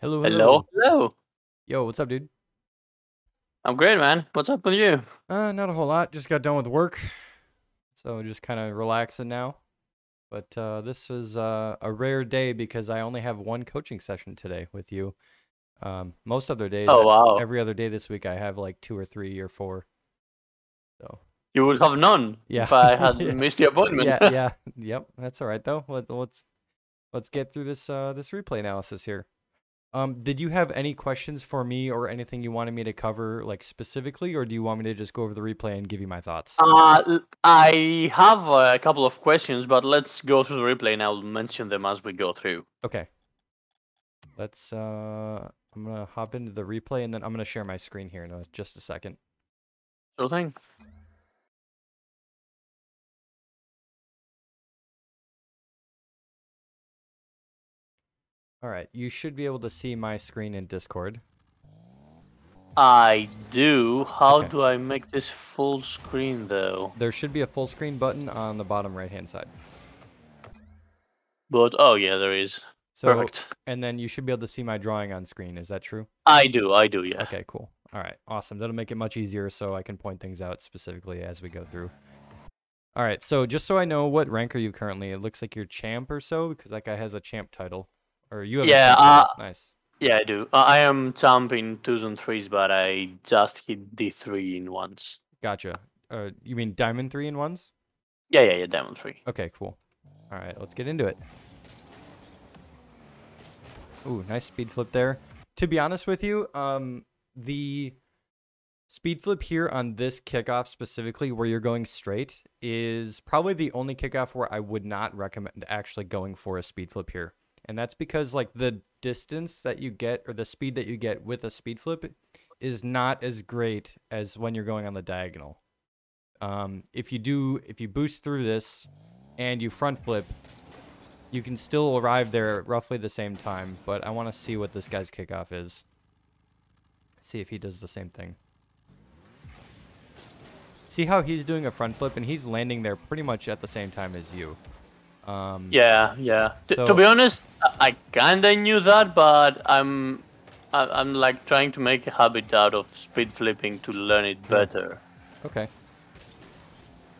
Hello, Hello, hello. hello. Yo, what's up, dude? I'm great, man. What's up with you? Not a whole lot. Just got done with work, so just kind of relaxing now. But this is a rare day because I only have one coaching session today with you. Most other days, Oh, wow. every other day this week, I have like two or three or four. So You would have known yeah, if I had yeah, missed the appointment. yeah. Yep, that's all right though. Let's get through this replay analysis here. Did you have any questions for me or anything you wanted me to cover, like specifically, or do you want me to just go over the replay and give you my thoughts? I have a couple of questions, but let's go through the replay and I'll mention them as we go through. Okay. I'm gonna hop into the replay and then I'm gonna share my screen here in just a second. Sure thing. All right, you should be able to see my screen in Discord. I do. How Okay. do I make this full screen, though? There should be a full screen button on the bottom right-hand side. But, oh, yeah, there is. So, Perfect. and then you should be able to see my drawing on screen. Is that true? I do, yeah. Okay, cool. All right, awesome. That'll make it much easier so I can point things out specifically as we go through. All right, so just so I know, what rank are you currently? It looks like you're champ or so, because that guy has a champ title. Or you have a Yeah, champ title. Nice. yeah, I do. I am champ in 2s and 3s, but I just hit D3 in once. Gotcha. You mean Diamond 3 in ones? Yeah, Diamond 3. Okay, cool. All right, let's get into it. Ooh, nice speed flip there. To be honest with you, the speed flip here on this kickoff specifically where you're going straight is probably the only kickoff where I would not recommend actually going for a speed flip here. And that's because like the distance that you get or the speed that you get with a speed flip is not as great as when you're going on the diagonal. If you boost through this and you front flip, you can still arrive there at roughly the same time, but I want to see what this guy's kickoff is. See if he does the same thing. See how he's doing a front flip and he's landing there pretty much at the same time as you. Yeah. So, To be honest, I kinda knew that, but I'm like trying to make a habit out of speed flipping to learn it better. okay.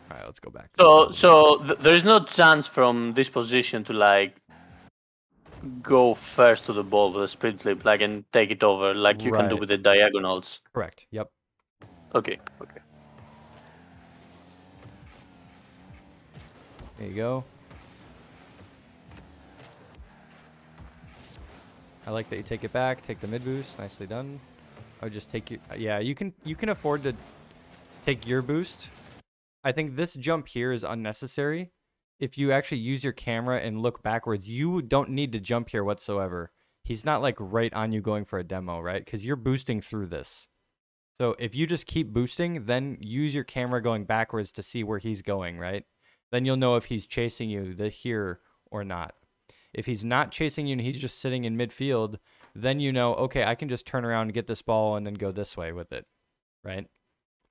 All right, let's go back. So there is no chance from this position to like go first to the ball with a speed flip, like and take it over, like you can do Right. with the diagonals. Correct. Yep. Okay. There you go. I like that you take it back, take the mid boost. Nicely done. I would just take you. Yeah, you can afford to take your boost. I think this jump here is unnecessary. If you actually use your camera and look backwards, you don't need to jump here whatsoever. He's not like right on you going for a demo, right? Because you're boosting through this. So if you just keep boosting, then use your camera going backwards to see where he's going, right? Then you'll know if he's chasing you here or not. If he's not chasing you and he's just sitting in midfield, then you know, okay, I can just turn around and get this ball and then go this way with it, right?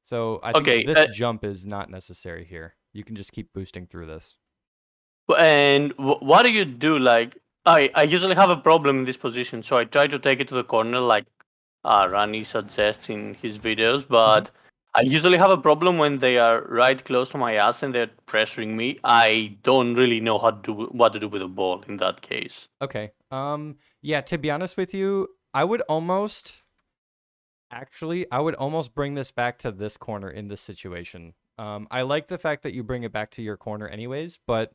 So I think this jump is not necessary here. You can just keep boosting through this. And what do you do? Like, I usually have a problem in this position, so I try to take it to the corner, like Rani suggests in his videos, but I usually have a problem when they are right close to my ass and they're pressuring me. I don't really know what to do with the ball in that case. Okay. Yeah, to be honest with you, I would almost bring this back to this corner in this situation. I like the fact that you bring it back to your corner anyways, but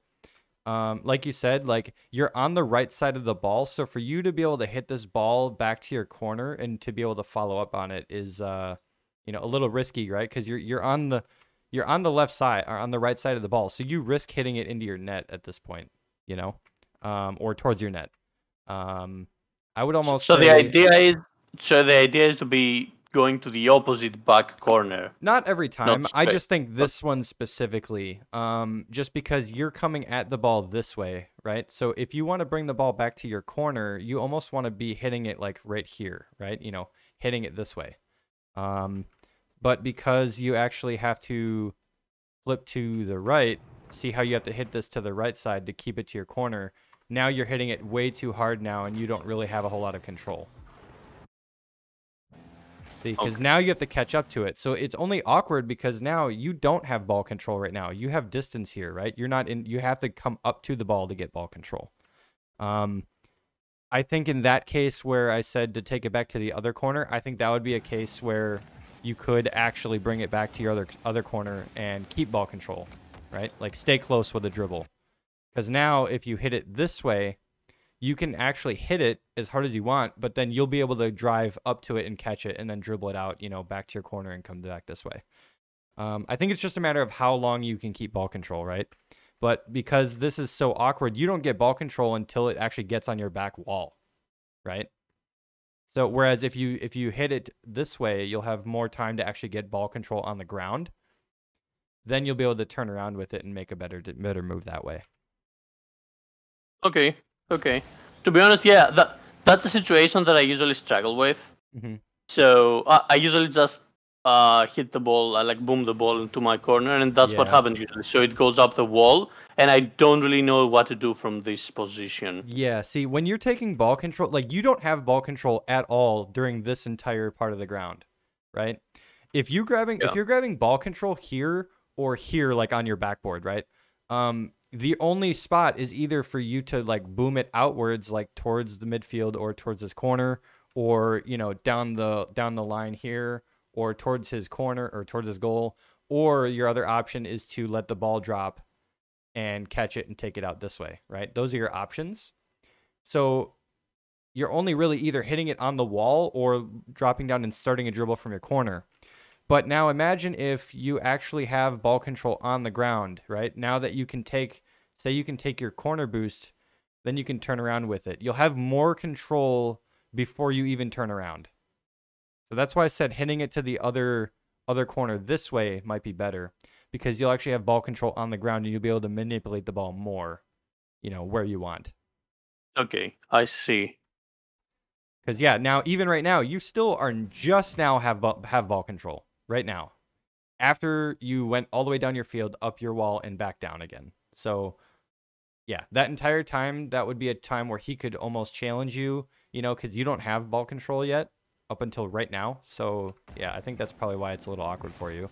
like you said, like you're on the right side of the ball, so for you to be able to hit this ball back to your corner and to be able to follow up on it is a little risky, right? Because you're on the left side or on the right side of the ball, so you risk hitting it into your net at this point, or towards your net. I would almost so say the idea is to be going to the opposite back corner. not every time. Not I just think this one specifically, just because you're coming at the ball this way, right? So if you want to bring the ball back to your corner, you almost want to be hitting it like right here, right? Hitting it this way. But because you actually have to flip to the right, see how you have to hit this to the right side to keep it to your corner. now you're hitting it way too hard now, and you don't really have a whole lot of control. Because now you have to catch up to it. So it's only awkward because now you don't have ball control right now. You have distance here, right? You're not in. You have to come up to the ball to get ball control. I think in that case where I said to take it back to the other corner, I think that would be a case where you could actually bring it back to your other corner and keep ball control, right? Like stay close with a dribble. Because now if you hit it this way, you can actually hit it as hard as you want, but then you'll be able to drive up to it and catch it and then dribble it out, back to your corner and come back this way. I think it's just a matter of how long you can keep ball control, right? But because this is so awkward, you don't get ball control until it actually gets on your back wall, right? So whereas if you hit it this way, you'll have more time to actually get ball control on the ground. Then you'll be able to turn around with it and make a better move that way. Okay. To be honest, yeah, that's a situation that I usually struggle with. So I usually just hit the ball, I like boom the ball into my corner, and that's what happens usually. So it goes up the wall, and I don't really know what to do from this position. Yeah, see, when you're taking ball control, like you don't have ball control at all during this entire part of the ground, right? If you're grabbing ball control here or here, like on your backboard, right? The only spot is either for you to like boom it outwards, like towards the midfield or towards his corner, or down the line here, or towards his corner or towards his goal, or your other option is to let the ball drop and catch it and take it out this way, right? Those are your options. So you're only really either hitting it on the wall or dropping down and starting a dribble from your corner. But now imagine if you actually have ball control on the ground, right? Now that you can take, say you can take your corner boost, then you can turn around with it. You'll have more control before you even turn around. So that's why I said hitting it to the other corner this way might be better, because you'll actually have ball control on the ground and you'll be able to manipulate the ball more, where you want. Okay, I see. Because now even right now, you still are just now have ball control right now, after you went all the way down your field, up your wall, and back down again. So yeah, that entire time, that would be a time where he could almost challenge you, because you don't have ball control yet up until right now. So yeah, I think that's probably why it's a little awkward for you.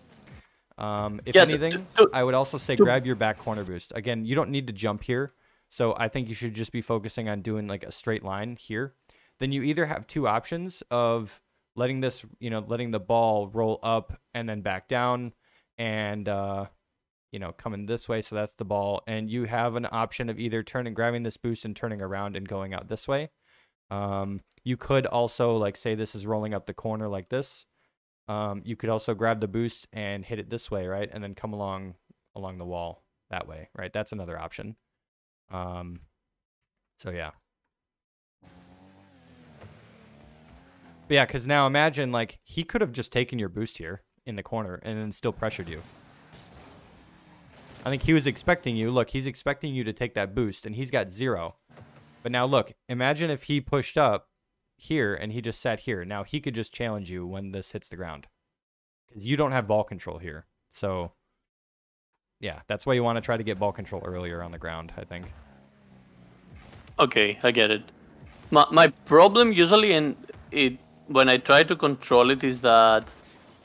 If anything, I would also say grab your back corner boost. Again, you don't need to jump here. So I think you should just be focusing on doing like a straight line here. Then you either have two options of letting this, letting the ball roll up and then back down and, coming this way. So that's the ball. And you have an option of either grabbing this boost and turning around and going out this way. You could also, like, say this is rolling up the corner like this. You could also grab the boost and hit it this way, right? And then come along the wall that way, right? That's another option. So yeah. But yeah, because now imagine, like, he could have just taken your boost here in the corner and then still pressured you. I think he was expecting you. Look, he's expecting you to take that boost, and he's got 0. But now look, imagine if he pushed up here and he just sat here. Now he could just challenge you when this hits the ground, because you don't have ball control here. So yeah, that's why you want to try to get ball control earlier on the ground, I think. Okay, I get it. My problem usually when I try to control it is that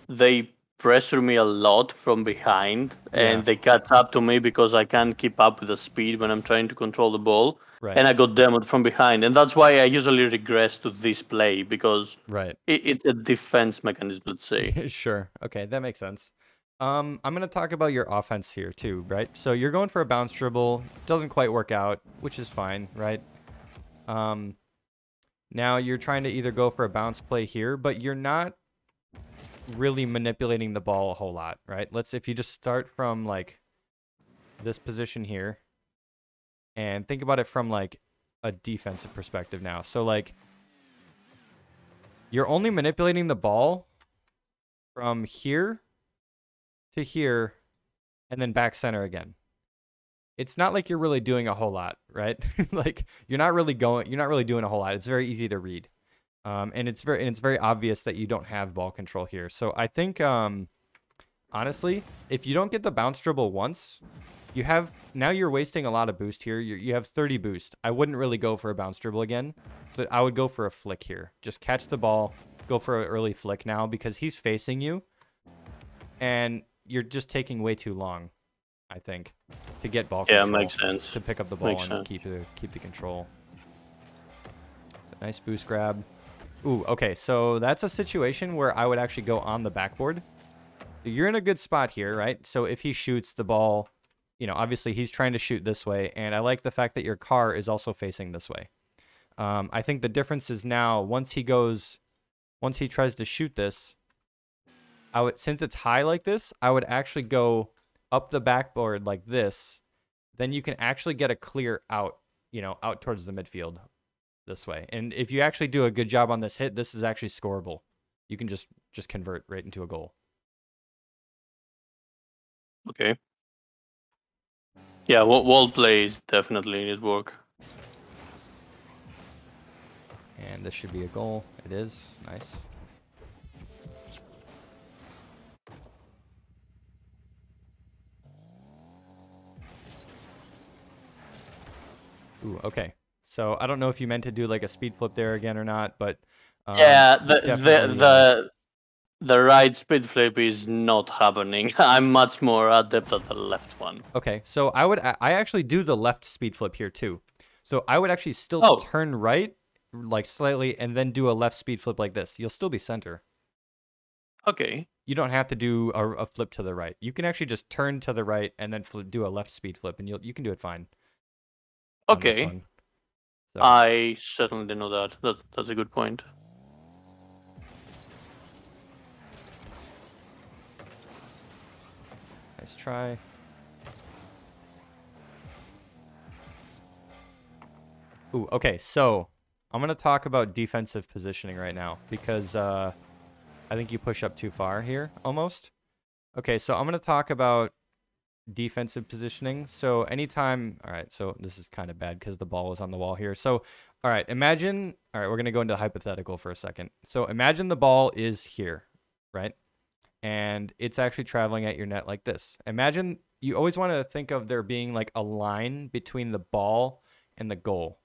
they pressure me a lot from behind, and they catch up to me because I can't keep up with the speed when I'm trying to control the ball. Right. And I got demoed from behind, and that's why I usually regress to this play, because it's a defense mechanism, let's say. Sure. Okay, that makes sense. I'm going to talk about your offense here too, right? So you're going for a bounce dribble. Doesn't quite work out, which is fine, right? Now you're trying to either go for a bounce play here, but you're not really manipulating the ball a whole lot, right? If you just start from like this position here and think about it from like a defensive perspective now. So like you're only manipulating the ball from here to here and then back center again. It's not like you're really doing a whole lot, right? Like you're not really doing a whole lot. It's very easy to read. And it's very obvious that you don't have ball control here. So I think honestly, if you don't get the bounce dribble once, now you're wasting a lot of boost here. You have 30 boost. I wouldn't really go for a bounce dribble again. So I would go for a flick here. Just catch the ball, go for an early flick now because he's facing you. And you're just taking way too long, I think, to get ball control. Yeah, makes sense. To pick up the ball and keep the control. Nice boost grab. Ooh, okay, so that's a situation where I would actually go on the backboard. You're in a good spot here, right? So if he shoots the ball, you know, obviously he's trying to shoot this way, and I like the fact that your car is also facing this way. I think the difference is now once he tries to shoot this, since it's high like this, I would actually go up the backboard like this. Then you can actually get a clear out, you know, out towards the midfield this way. And if you actually do a good job on this hit, this is actually scoreable. You can just convert right into a goal. Okay. Yeah, wall plays definitely need work. And this should be a goal. It is. Nice. Ooh, okay. So I don't know if you meant to do like a speed flip there again or not, but yeah, the right speed flip is not happening. I'm much more adept at the left one. Okay, so I actually do the left speed flip here too. So I would actually still turn right, like slightly, and then do a left speed flip like this. You'll still be center. Okay. You don't have to do a flip to the right. You can actually just turn to the right and then do a left speed flip, and you can do it fine. Okay. So. I certainly didn't know that. That's a good point. Nice try. Ooh, okay, so I'm going to talk about defensive positioning right now because I think you push up too far here, almost. Okay, so I'm going to talk about defensive positioning. So anytime, all right, so this is kind of bad because the ball was on the wall here. So, all right, imagine, all right, we're going to go into hypothetical for a second. So imagine the ball is here, right? And it's actually traveling at your net like this. Imagine, you always want to think of there being like a line between the ball and the goal.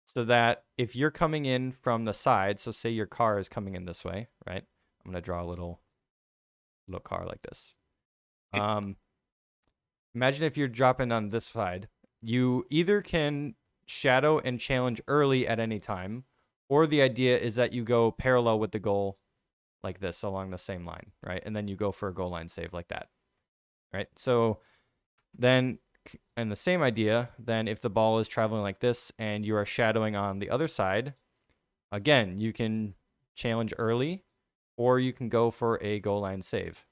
So that if you're coming in from the side, so say your car is coming in this way, right? I'm going to draw a little car like this. Imagine if you're dropping on this side, you either can shadow and challenge early at any time, or the idea is that you go parallel with the goal like this along the same line, right? And then you go for a goal line save like that, right? So then, and the same idea, then if the ball is traveling like this and you are shadowing on the other side, again, you can challenge early, or you can go for a goal line save.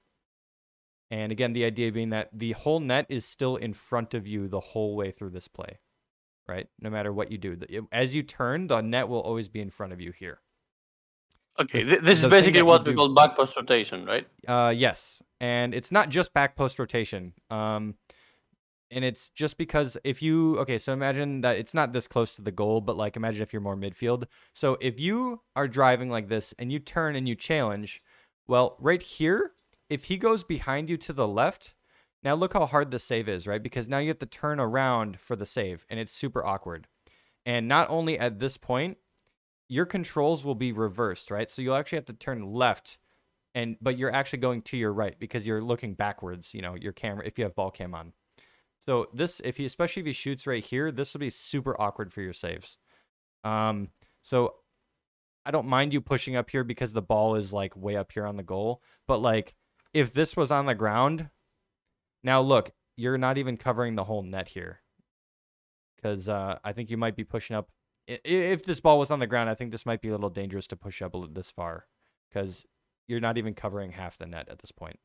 And again, the idea being that the whole net is still in front of you the whole way through this play, right? No matter what you do. As you turn, the net will always be in front of you here. Okay, this is basically what we call back post rotation, right? Yes, and it's not just back post rotation. And it's just because if you, okay, so imagine that it's not this close to the goal, but like imagine if you're more midfield. So if you are driving like this and you turn and you challenge, well, right here, if he goes behind you to the left, now look how hard the save is, right? Because now you have to turn around for the save, and it's super awkward. And not only at this point, your controls will be reversed, right? So you'll actually have to turn left, but you're actually going to your right because you're looking backwards, you know, your camera, if you have ball cam on. So this, especially if he shoots right here, this will be super awkward for your saves. So I don't mind you pushing up here because the ball is like way up here on the goal, but like, if this was on the ground, now look, you're not even covering the whole net here. Because I think you might be pushing up. If this ball was on the ground, I think this might be a little dangerous to push up this far. Because you're not even covering half the net at this point.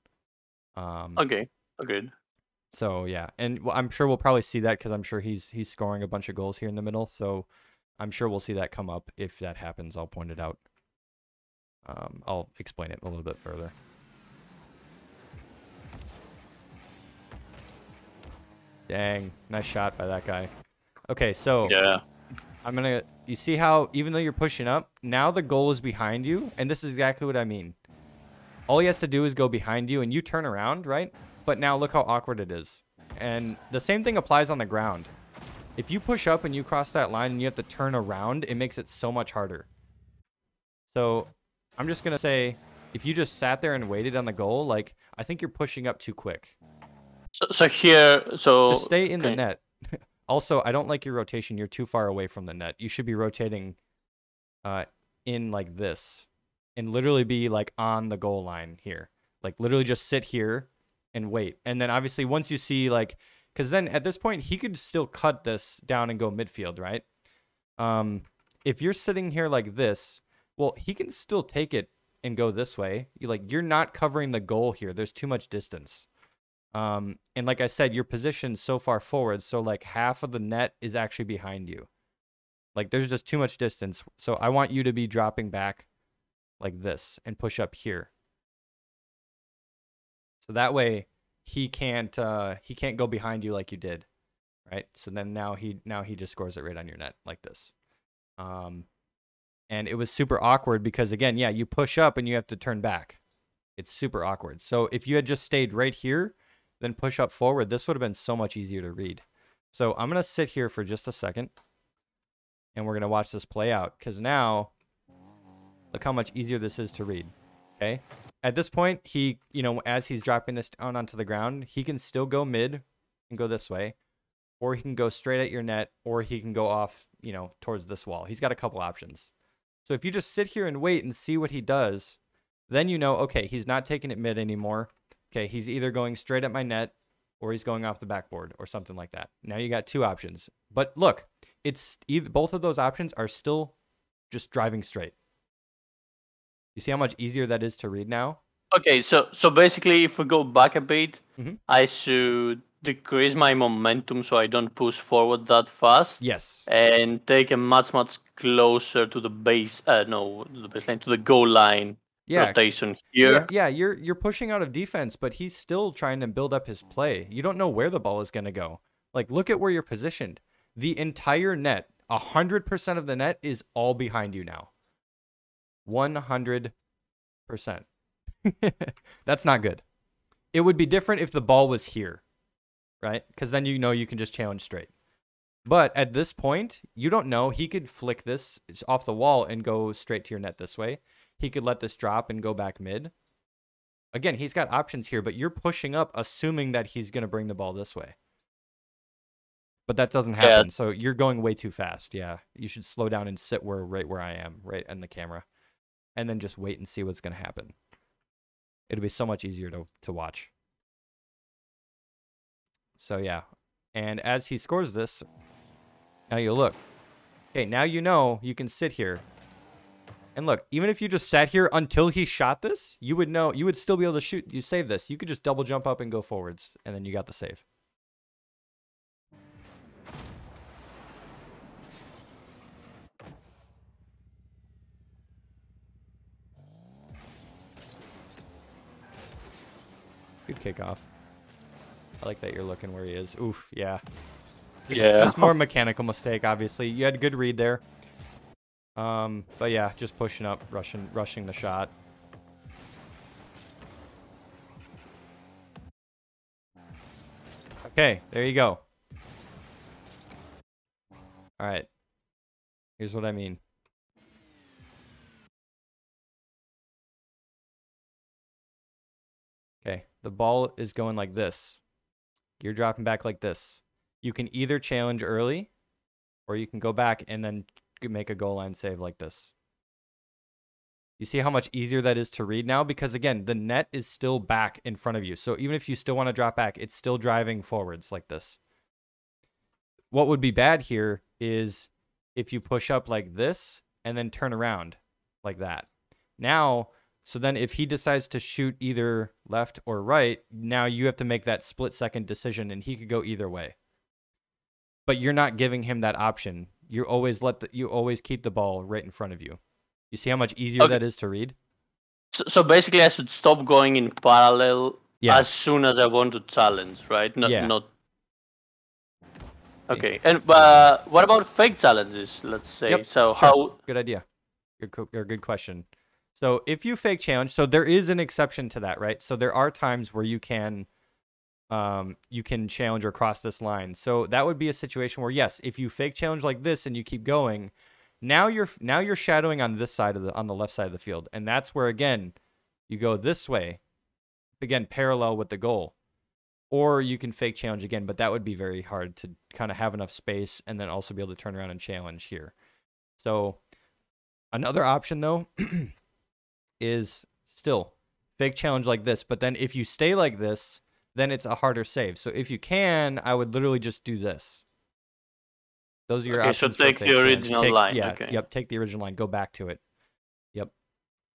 Okay, agreed. So, yeah. And I'm sure we'll probably see that because I'm sure he's scoring a bunch of goals here in the middle. So, I'm sure we'll see that come up. If that happens, I'll point it out. I'll explain it a little bit further. Dang, nice shot by that guy. Okay, so yeah, you see how even though you're pushing up, now the goal is behind you, and this is exactly what I mean. All he has to do is go behind you, and you turn around, right? But now look how awkward it is. And the same thing applies on the ground. If you push up and you cross that line and you have to turn around, it makes it so much harder. So I'm just going to say, if you just sat there and waited on the goal, like, I think you're pushing up too quick. So here, Just stay in the net. Also, I don't like your rotation. You're too far away from the net. You should be rotating in like this and literally be like on the goal line here. Like literally just sit here and wait. And then obviously once you see like, because then at this point he could still cut this down and go midfield, right? If you're sitting here like this, well, he can still take it and go this way. You're not covering the goal here. There's too much distance. And like I said, your position's so far forward, so like half of the net is actually behind you. Like there's just too much distance. So I want you to be dropping back like this and push up here. So that way he can't go behind you like you did, right? So then now he just scores it right on your net like this. And it was super awkward because again, yeah, you push up and you have to turn back. It's super awkward. So if you had just stayed right here, then push up forward, this would have been so much easier to read. So I'm going to sit here for just a second and we're going to watch this play out because now look how much easier this is to read. Okay. At this point, he, as he's dropping this down onto the ground, he can still go mid and go this way, or he can go straight at your net, or he can go off, towards this wall. He's got a couple options. So if you just sit here and wait and see what he does, then okay, he's not taking it mid anymore. Okay, he's either going straight at my net or he's going off the backboard or something like that. Now you got two options. But look, it's both of those options are still just driving straight. You see how much easier that is to read now? Okay, so basically if we go back a bit, I should decrease my momentum so I don't push forward that fast. Yes. And take a much closer to the base, to the goal line. Yeah. Rotation here. Yeah, you're pushing out of defense, but he's still trying to build up his play. You don't know where the ball is going to go. Like, look at where you're positioned. The entire net, 100% of the net is all behind you now. 100%. That's not good. It would be different if the ball was here, right? Because then you can just challenge straight. But at this point, you don't know. He could flick this off the wall and go straight to your net this way. He could let this drop and go back mid. Again, he's got options here, but you're pushing up assuming that he's going to bring the ball this way. But that doesn't happen, so you're going way too fast. Yeah, you should slow down and sit right where I am, right in the camera. And then just wait and see what's going to happen. It'll be so much easier to watch. So yeah, and as he scores this, now you look. Okay, now you can sit here. And look, even if you just sat here until he shot this, you would still be able to shoot. You save this. You could just double jump up and go forwards, and then you got the save. Good kickoff. I like that you're looking where he is. Oof, yeah. Just more mechanical mistake, obviously. You had a good read there. But yeah, just pushing up, rushing the shot. Okay, there you go. All right. Here's what I mean. Okay, the ball is going like this. You're dropping back like this. You can either challenge early, or you can go back and then make a goal line save like this. You see how much easier that is to read now? Because again, the net is still back in front of you. So even if you still want to drop back, it's still driving forwards like this. What would be bad here is if you push up like this and then turn around like that. Now, so then if he decides to shoot either left or right, now you have to make that split-second decision and he could go either way. But you're not giving him that option. You always keep the ball right in front of you. You see how much easier that is to read? So basically, I should stop going in parallel as soon as I want to challenge, right? Not. Okay. And what about fake challenges? Let's say. Yep, so sure. how? Good idea. Good question. So if you fake challenge, so there is an exception to that, right? So there are times where you can you can challenge or cross this line. So that would be a situation where, yes, if you fake challenge like this and you keep going, now you're shadowing on this side of on the left side of the field, and that's where again you go this way, again parallel with the goal, or you can fake challenge again, but that would be very hard to kind of have enough space and then also be able to turn around and challenge here. So another option though is still fake challenge like this, but then if you stay like this, then it's a harder save. So if you can, I would literally just do this. Those are your options. So take the original line. Yeah, okay. Yep, take the original line, go back to it. Yep.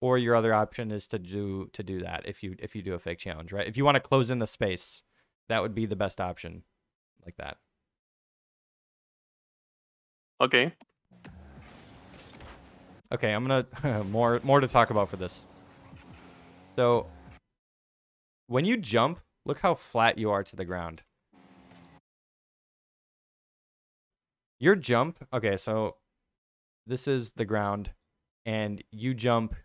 Or your other option is to do that if you do a fake challenge, right? If you want to close in the space, that would be the best option, like that. Okay. Okay, I'm gonna more to talk about for this. So when you jump, look how flat you are to the ground. Your jump, okay, so this is the ground, and you jump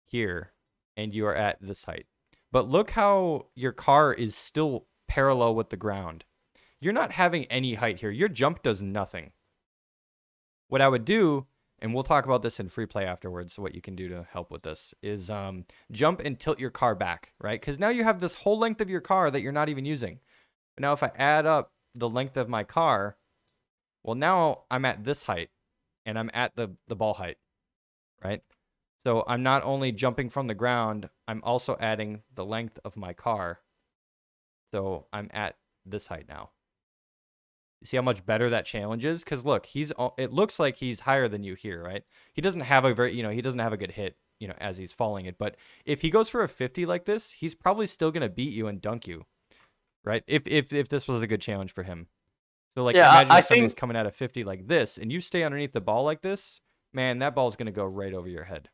here, and you are at this height. But look how your car is still parallel with the ground. You're not having any height here. Your jump does nothing. What I would do, and we'll talk about this in free play afterwards, so what you can do to help with this, is jump and tilt your car back, right? Because now you have this whole length of your car that you're not even using. But now if I add up the length of my car, well, now I'm at this height, and I'm at the ball height, right? So I'm not only jumping from the ground, I'm also adding the length of my car. So I'm at this height now. You see how much better that challenge is? Because look, it looks like he's higher than you here, right? He doesn't have a he doesn't have a good hit, as he's falling it. But if he goes for a 50 like this, he's probably still gonna beat you and dunk you, right? If this was a good challenge for him. So like, yeah, imagine if somebody's coming at a 50 like this, and you stay underneath the ball like this, man, that ball's gonna go right over your head.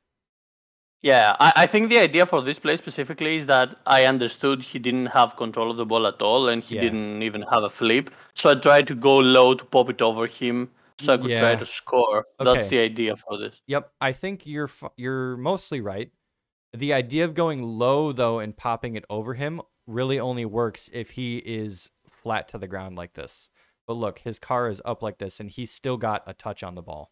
Yeah, I think the idea for this play specifically is that I understood he didn't have control of the ball at all, and he didn't even have a flip. So I tried to go low to pop it over him, so I could try to score. Okay. That's the idea for this. Yep, I think you're mostly right. The idea of going low though and popping it over him really only works if he is flat to the ground like this. But look, his car is up like this, and he's still got a touch on the ball.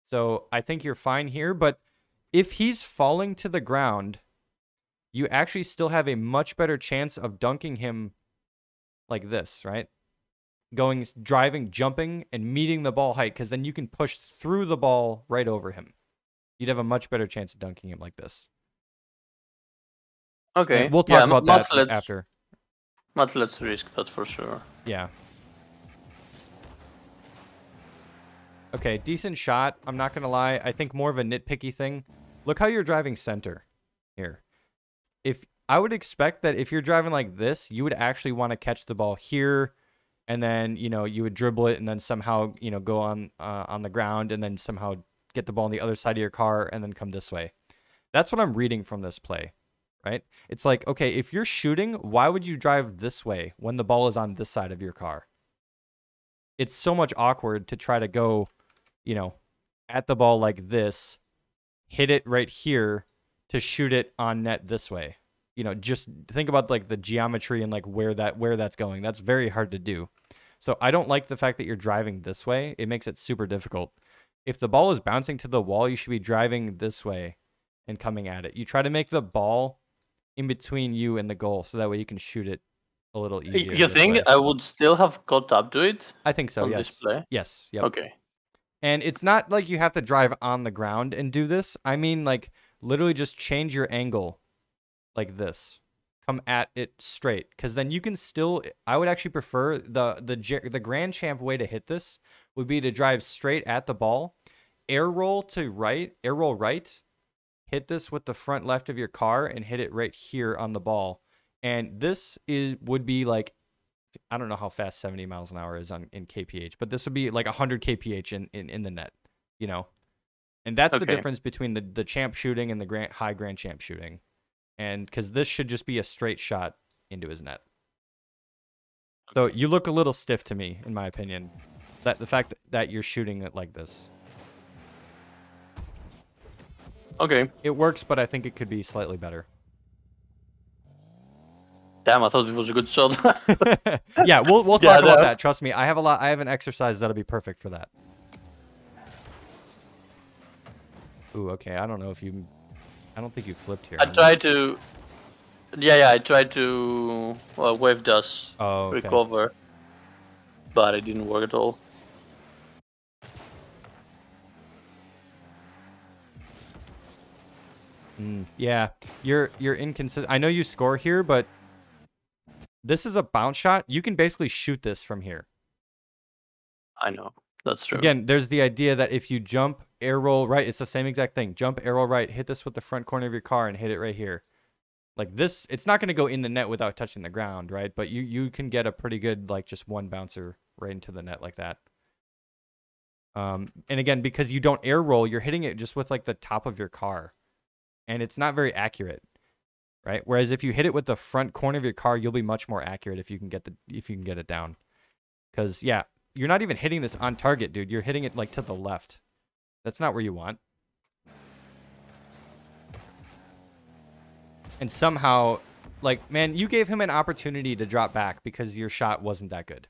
So I think you're fine here, but if he's falling to the ground, you actually still have a much better chance of dunking him like this, right? Driving, jumping, and meeting the ball height, because then you can push through the ball right over him. You'd have a much better chance of dunking him like this. Okay. And we'll talk about that after. Much less risk, that's for sure. Yeah. Okay, decent shot. I'm not going to lie. I think more of a nitpicky thing. Look how you're driving center here. I would expect that if you're driving like this, you would actually want to catch the ball here, and then, you would dribble it and then somehow, go on the ground and then somehow get the ball on the other side of your car and then come this way. That's what I'm reading from this play, right? It's like, okay, if you're shooting, why would you drive this way when the ball is on this side of your car? It's so much awkward to try to go, at the ball like this, hit it right here to shoot it on net this way. Just think about like the geometry and like where that's going. That's very hard to do. So I don't like the fact that you're driving this way. It makes it super difficult. If the ball is bouncing to the wall, you should be driving this way and coming at it. You try to make the ball in between you and the goal, so that way you can shoot it a little easier. You think I would still have caught up to it? I think so, yes. This play? Yes, yep. Okay. And it's not like you have to drive on the ground and do this. I mean, like, literally just change your angle like this. Come at it straight, because then you can still, I would actually prefer the Grand Champ way to hit this would be to drive straight at the ball, air roll right, hit this with the front left of your car and hit it right here on the ball. And this would be like, I don't know how fast 70 miles an hour is in kph, but this would be like 100 kph in the net, and that's the difference between the champ shooting and the high Grand Champ shooting. And because this should just be a straight shot into his net. So you look a little stiff to me, in my opinion, that the fact that you're shooting it like this. Okay. It works, but I think it could be slightly better. Damn, I thought it was a good shot. Yeah, we'll Yeah, talk about that. Trust me, I have an exercise that'll be perfect for that. Ooh, okay. I don't know if you. I don't think you flipped here. I tried to. Yeah, I tried to wave dash recover, but it didn't work at all. Yeah, you're inconsistent. I know you score here, but this is a bounce shot. You can basically shoot this from here. I know. That's true. Again, there's the idea that if you jump, air roll right, it's the same exact thing. Jump, air roll right, hit this with the front corner of your car and hit it right here. Like this, it's not going to go in the net without touching the ground, right? But you can get a pretty good, like, just one bouncer right into the net like that. And again, because you don't air roll, you're hitting it just with, like, the top of your car. And it's not very accurate, right? Whereas if you hit it with the front corner of your car, you'll be much more accurate if you can get it down. Because, yeah, you're not even hitting this on target, dude. You're hitting it, like, to the left. That's not where you want. And somehow, like, man, you gave him an opportunity to drop back because your shot wasn't that good.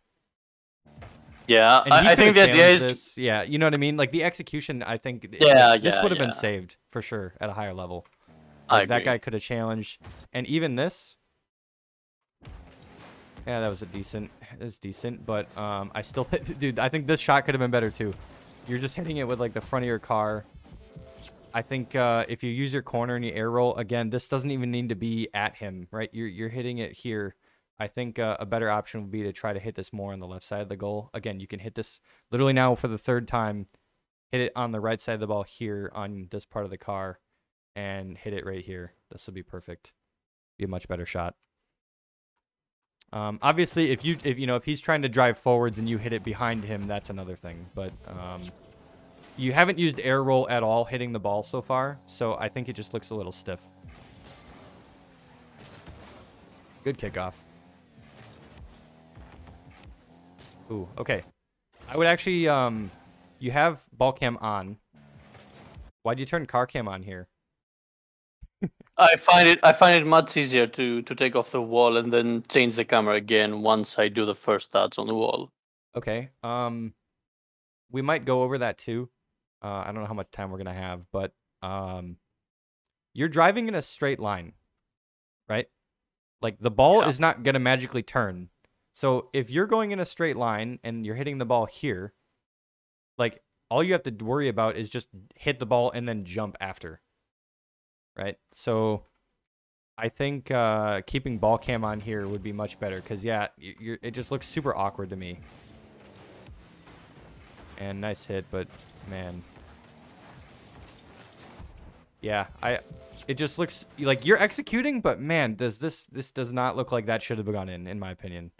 Yeah, I think the idea is... This. Yeah, you know what I mean? Like, the execution, I think... this would have been saved, for sure, at a higher level. Like, that guy could have challenged. And even this... Yeah, that was decent. It was decent, but I still... Dude, I think this shot could have been better, too. You're just hitting it with, like, the front of your car. I think if you use your corner and you air roll, again, this doesn't even need to be at him, right? You're hitting it here. I think a better option would be to try to hit this more on the left side of the goal. Again, you can hit this literally now for the third time. Hit it on the right side of the ball here on this part of the car and hit it right here. This will be perfect. Be a much better shot. Obviously, if he's trying to drive forwards and you hit it behind him, that's another thing. But you haven't used air roll at all hitting the ball so far, so I think it just looks a little stiff. Good kickoff. Ooh, okay. I would actually, you have ball cam on. Why'd you turn car cam on here? I find it much easier to take off the wall and then change the camera again once I do the first stats on the wall. Okay. We might go over that too. I don't know how much time we're gonna have, but you're driving in a straight line, right? Like the ball is not gonna magically turn. So if you're going in a straight line and you're hitting the ball here, like all you have to worry about is just hit the ball and then jump after, right? So I think keeping ball cam on here would be much better because, yeah, it just looks super awkward to me. And nice hit, but man. Yeah, it just looks like you're executing, but man, this does not look like that should have gone in my opinion.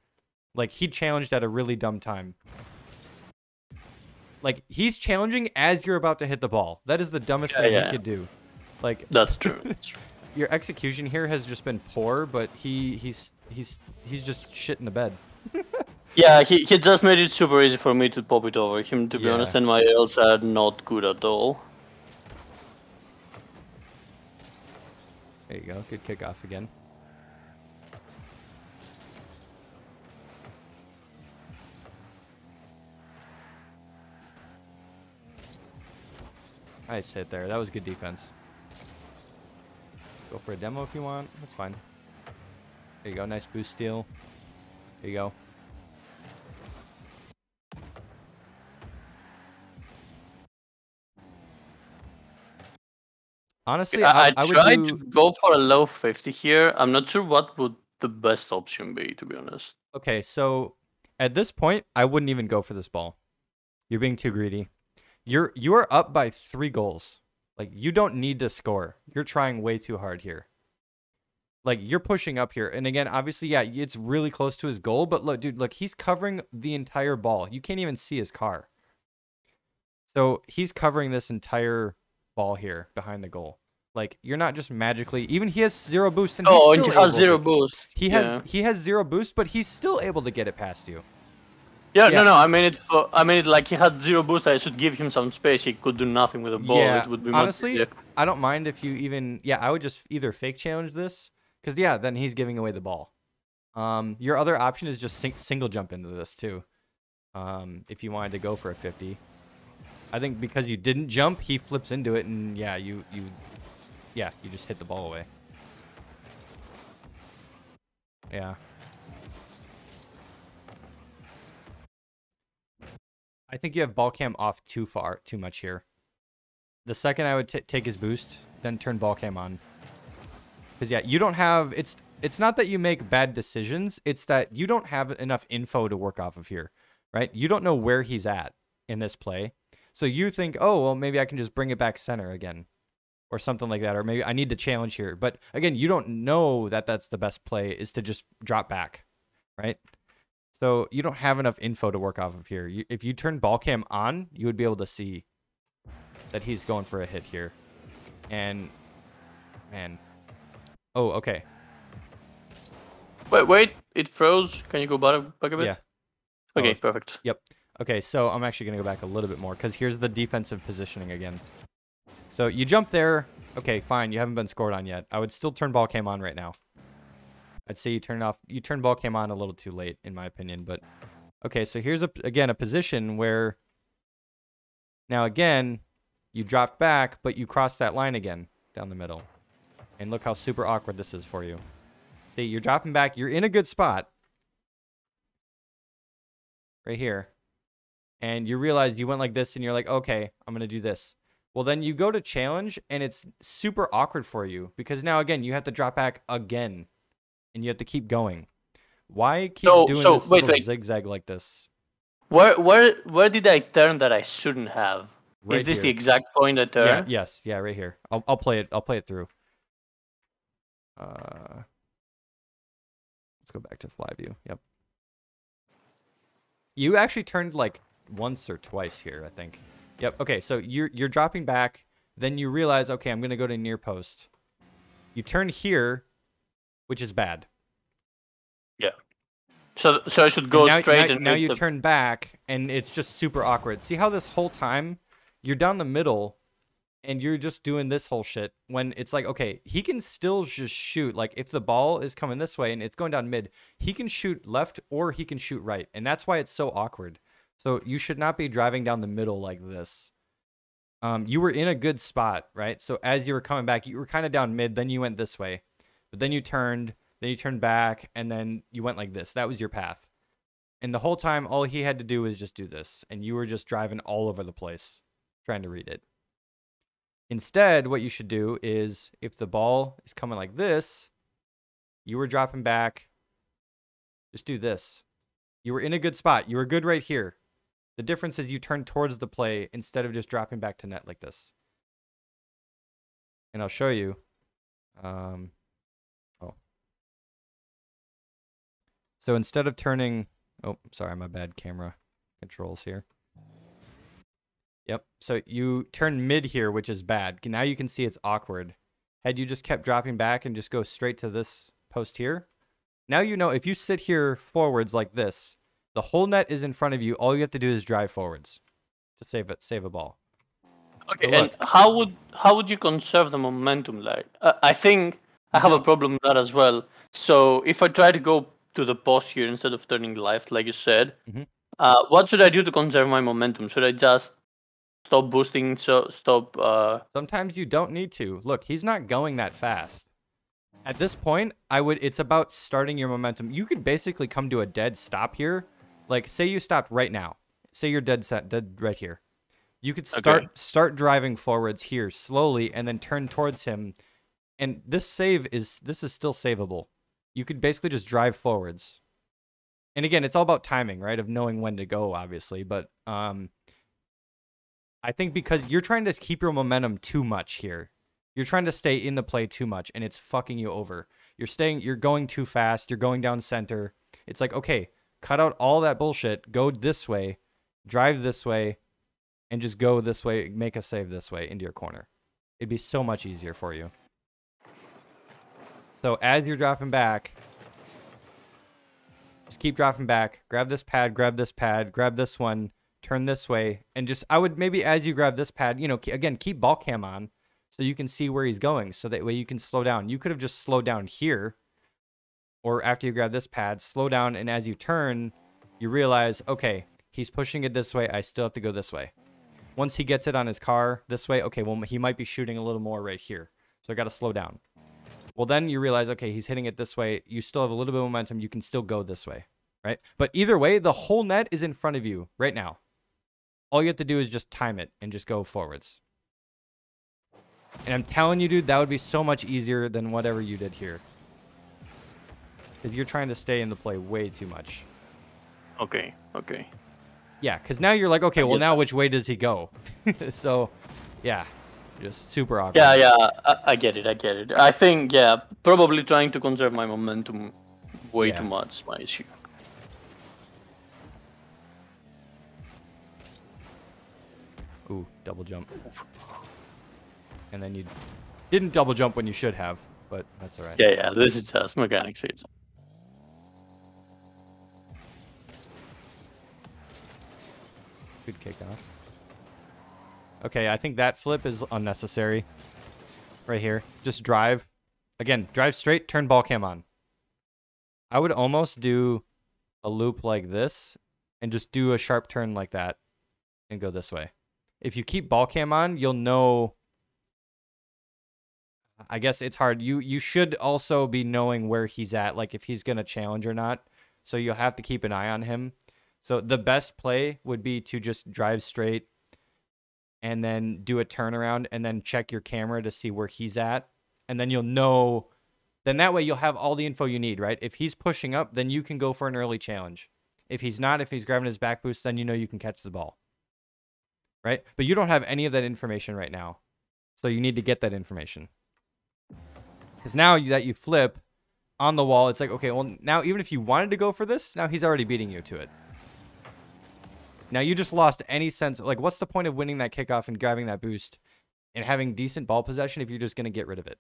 Like, he challenged at a really dumb time. Like, he's challenging as you're about to hit the ball. That is the dumbest thing he could do. Like, that's true. Your execution here has just been poor, but he's just shit in the bed. Yeah, he just made it super easy for me to pop it over him, to be honest, and my L's are not good at all. There you go. Good kickoff again. Nice hit there. That was good defense. Go for a demo if you want. That's fine. There you go. Nice boost steal. There you go. Honestly, I would tried to go for a low 50 here. I'm not sure what would the best option be, to be honest. Okay, so at this point, I wouldn't even go for this ball. You're being too greedy. You are up by 3 goals. Like, you don't need to score. You're trying way too hard here. Like, you're pushing up here. And again, obviously, yeah, it's really close to his goal. But look, dude, look, he's covering the entire ball. You can't even see his car. So he's covering this entire ball here behind the goal. Like, you're not just magically... Even he has 0 boost. And he has 0 boost. He has 0 boost, but he's still able to get it past you. Yeah, no. I mean it like he had 0 boost. I should give him some space. He could do nothing with the ball. Yeah, it would be honestly, I don't mind if you even... Yeah, I would just either fake challenge this. Because, yeah, then he's giving away the ball. Your other option is just single jump into this too. If you wanted to go for a 50. I think because you didn't jump, he flips into it, and yeah, you just hit the ball away. Yeah. I think you have ball cam off too much here. The second I would take his boost, then turn ball cam on. Because yeah, you don't have, it's not that you make bad decisions, it's that you don't have enough info to work off of here, right? You don't know where he's at in this play. So you think, oh, well, maybe I can just bring it back center again or something like that. Or maybe I need to challenge here. But again, you don't know that that's the best play is to just drop back, right? So you don't have enough info to work off of here. If you turn ball cam on, you would be able to see that he's going for a hit here. And, man. Oh, okay. Wait, it froze. Can you go back a bit? Yeah. Okay, perfect. Yep. Okay, so I'm actually going to go back a little bit more because here's the defensive positioning again. So you jump there. Okay, fine. You haven't been scored on yet. I would still turn ball cam on right now. I'd say you turn it off. You turn ball cam on a little too late, in my opinion. But okay, so here's again a position where now again you dropped back, but you crossed that line again down the middle. And look how super awkward this is for you. See, you're dropping back. You're in a good spot. Right here. And you realize you went like this and you're like, okay, I'm going to do this. Well, then you go to challenge and it's super awkward for you because now, again, you have to drop back again and you have to keep going. Why keep doing this little zigzag like this? Where did I turn that I shouldn't have? Right Is this here. the exact point I turned? Yeah, yes. Yeah, right here. I'll play it through. Let's go back to fly view. Yep. You actually turned like once or twice here, I think. Yep. Okay, so you're dropping back, then you realize, okay, I'm gonna go to near post. You turn here, which is bad. Yeah. So I should go straight and now you turn back and it's just super awkward. See how this whole time you're down the middle and you're just doing this whole shit when it's like, okay, he can still just shoot. Like if the ball is coming this way and it's going down mid, he can shoot left or he can shoot right. And that's why it's so awkward. So you should not be driving down the middle like this. You were in a good spot, right? So as you were coming back, you were kind of down mid, then you went this way. But then you turned back, and then you went like this. That was your path. And the whole time, all he had to do was just do this. And you were just driving all over the place, trying to read it. Instead, what you should do is, if the ball is coming like this, you were dropping back, just do this. You were in a good spot. You were good right here. The difference is you turn towards the play instead of just dropping back to net like this. And I'll show you. So instead of turning... Oh, sorry, my bad camera controls here. Yep. So you turn mid here, which is bad. Now you can see it's awkward. Had you just kept dropping back and just go straight to this post here, now you know if you sit here forwards like this, the whole net is in front of you. All you have to do is drive forwards to save a ball. Okay, and how would you conserve the momentum? Like, I think I have a problem with that as well. So if I try to go to the post here instead of turning left, like you said, what should I do to conserve my momentum? Should I just stop boosting? Sometimes you don't need to. Look, he's not going that fast. At this point, it's about starting your momentum. You could basically come to a dead stop here. Like, say you stopped right now. Say you're dead right here. You could start driving forwards here slowly and then turn towards him. And this is still savable. You could basically just drive forwards. And again, it's all about timing, right? Of knowing when to go, obviously. But I think because you're trying to keep your momentum too much here. You're trying to stay in the play too much, and it's fucking you over. You're going too fast. You're going down center. It's like, okay, cut out all that bullshit. Go this way. Drive this way. And just go this way. Make a save this way into your corner. It'd be so much easier for you. So as you're dropping back, just keep dropping back. Grab this pad, grab this one, turn this way. And just, I would maybe as you grab this pad, again, keep ball cam on so you can see where he's going. So that way you can slow down. You could have just slowed down here or after you grab this pad, slow down, and as you turn, you realize, okay, he's pushing it this way. I still have to go this way. Once he gets it on his car this way, okay, well, he might be shooting a little more right here. So I got to slow down. Well, then you realize, okay, he's hitting it this way. You still have a little bit of momentum. You can still go this way, right? But either way, the whole net is in front of you right now. All you have to do is just time it and just go forwards. And I'm telling you, dude, that would be so much easier than whatever you did here. Because you're trying to stay in the play way too much. Okay, okay. Yeah, because now you're like, okay, well, now which way does he go? So, yeah, just super awkward. Yeah, I get it, I get it. I think, yeah, probably trying to conserve my momentum way too much is my issue. Ooh, double jump. And then you didn't double jump when you should have, but that's all right. Yeah, this is just mechanics. Good kickoff. Okay, I think that flip is unnecessary. Right here. Just drive. Again, drive straight, turn ball cam on. I would almost do a loop like this and just do a sharp turn like that and go this way. If you keep ball cam on, you'll know. I guess it's hard. You should also be knowing where he's at, like if he's going to challenge or not. So you'll have to keep an eye on him. So the best play would be to just drive straight and then do a turnaround and then check your camera to see where he's at. And then you'll know. Then that way you'll have all the info you need, right? If he's pushing up, then you can go for an early challenge. If he's not, if he's grabbing his back boost, then you know you can catch the ball. Right? But you don't have any of that information right now. So you need to get that information. Because now that you flip on the wall, it's like, okay, well, now even if you wanted to go for this, now he's already beating you to it. Now you just lost any sense. Like, what's the point of winning that kickoff and grabbing that boost and having decent ball possession if you're just going to get rid of it?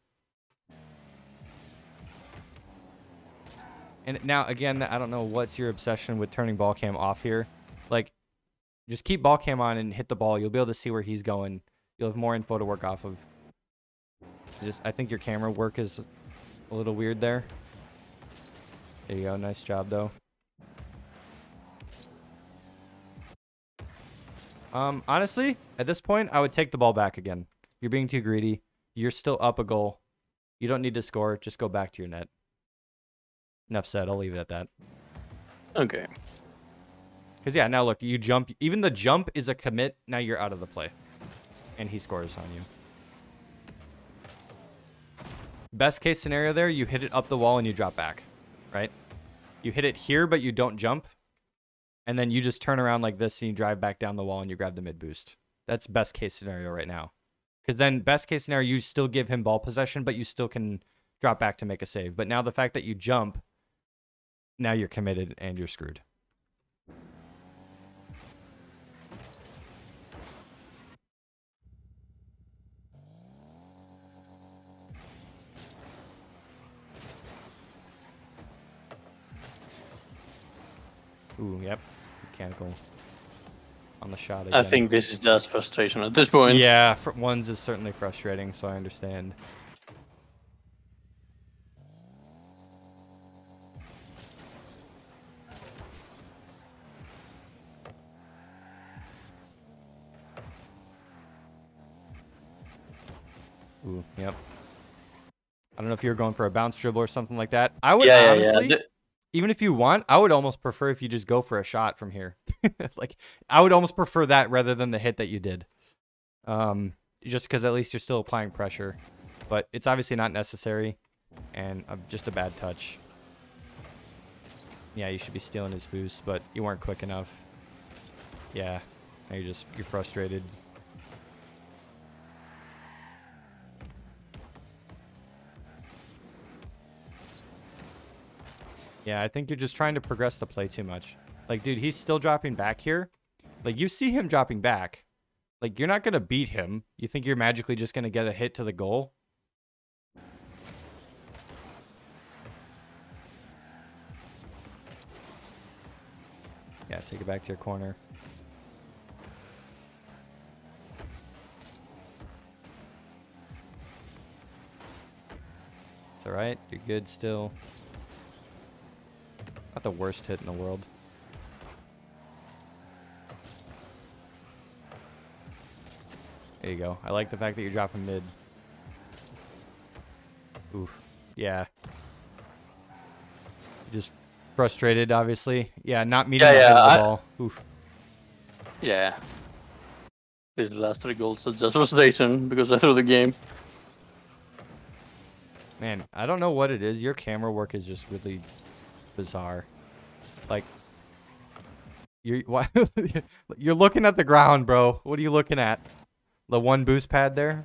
And now, again, I don't know what's your obsession with turning ball cam off here. Like, just keep ball cam on and hit the ball. You'll be able to see where he's going. You'll have more info to work off of. I think your camera work is a little weird there. There you go. Nice job, though. Honestly, at this point, I would take the ball back again. You're being too greedy. You're still up a goal. You don't need to score. Just go back to your net. Enough said. I'll leave it at that. Okay. Because, yeah, now look, you jump. Even the jump is a commit. Now you're out of the play. And he scores on you. Best case scenario there, you hit it up the wall and you drop back, right? You hit it here, but you don't jump. And then you just turn around like this and you drive back down the wall and you grab the mid boost. That's best case scenario right now. Because then best case scenario, you still give him ball possession, but you still can drop back to make a save. But now the fact that you jump, now you're committed and you're screwed. Ooh, yep. Mechanical on the shot again. I think this is just frustration at this point. Yeah, ones is certainly frustrating, so I understand. Ooh, yep. I don't know if you're going for a bounce dribble or something like that. I would honestly, even if you want, I would almost prefer if you just go for a shot from here. Like, I would almost prefer that rather than the hit that you did. Just because at least you're still applying pressure. But it's obviously not necessary. And just a bad touch. Yeah, you should be stealing his boost, but you weren't quick enough. Yeah, now you're frustrated. Yeah, I think you're just trying to progress the play too much. Like, dude, he's still dropping back here. Like, you see him dropping back. Like, you're not going to beat him. You think you're magically just going to get a hit to the goal? Yeah, take it back to your corner. It's all right. You're good still. Not the worst hit in the world. There you go. I like the fact that you're dropping mid. Oof. Yeah. Just frustrated, obviously. Yeah, not meeting the height of the ball. Oof. Yeah. These last 3 goals are just frustration because I threw the game. Man, I don't know what it is. Your camera work is just really bizarre. Like, you're looking at the ground, bro. What are you looking at? The one boost pad there?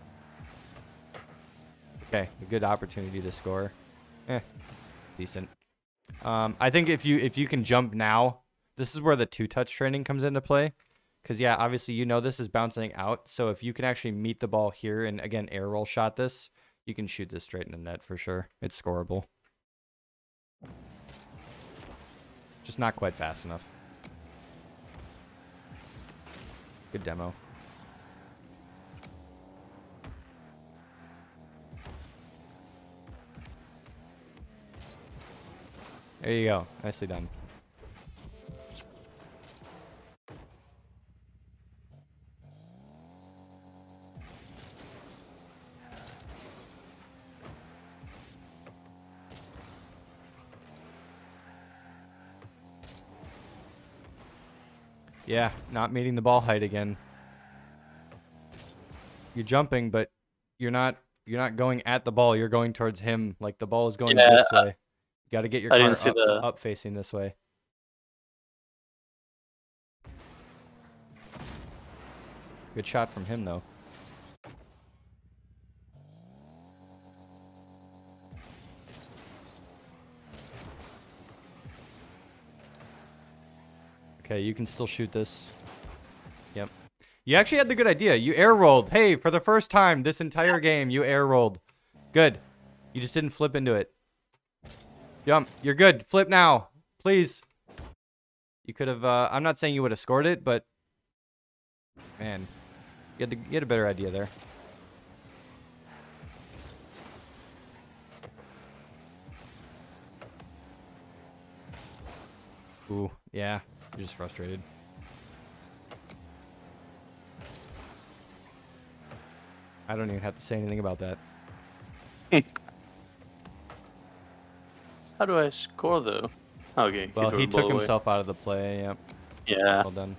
Okay, a good opportunity to score. Decent. I think if you can jump now, this is where the 2-touch training comes into play. Because, yeah, obviously, you know this is bouncing out. So if you can actually meet the ball here and, again, air roll shot this, you can shoot this straight in the net for sure. It's scoreable. Just not quite fast enough. Good demo. There you go. Nicely done. Yeah, not meeting the ball height again. You're jumping, but you're not going at the ball. You're going towards him. Like the ball is going this way. You got to get your car up facing this way. Good shot from him, though. Okay, you can still shoot this. Yep. You actually had the good idea. You air rolled. Hey, for the first time this entire game, you air rolled. Good. You just didn't flip into it. Jump. You're good. Flip now. Please. You could have, I'm not saying you would have scored it, but man, you had a better idea there. Ooh, yeah. You're just frustrated. I don't even have to say anything about that. How do I score though? Okay. Well, he took himself out of the play. Yep. Yeah. Well done.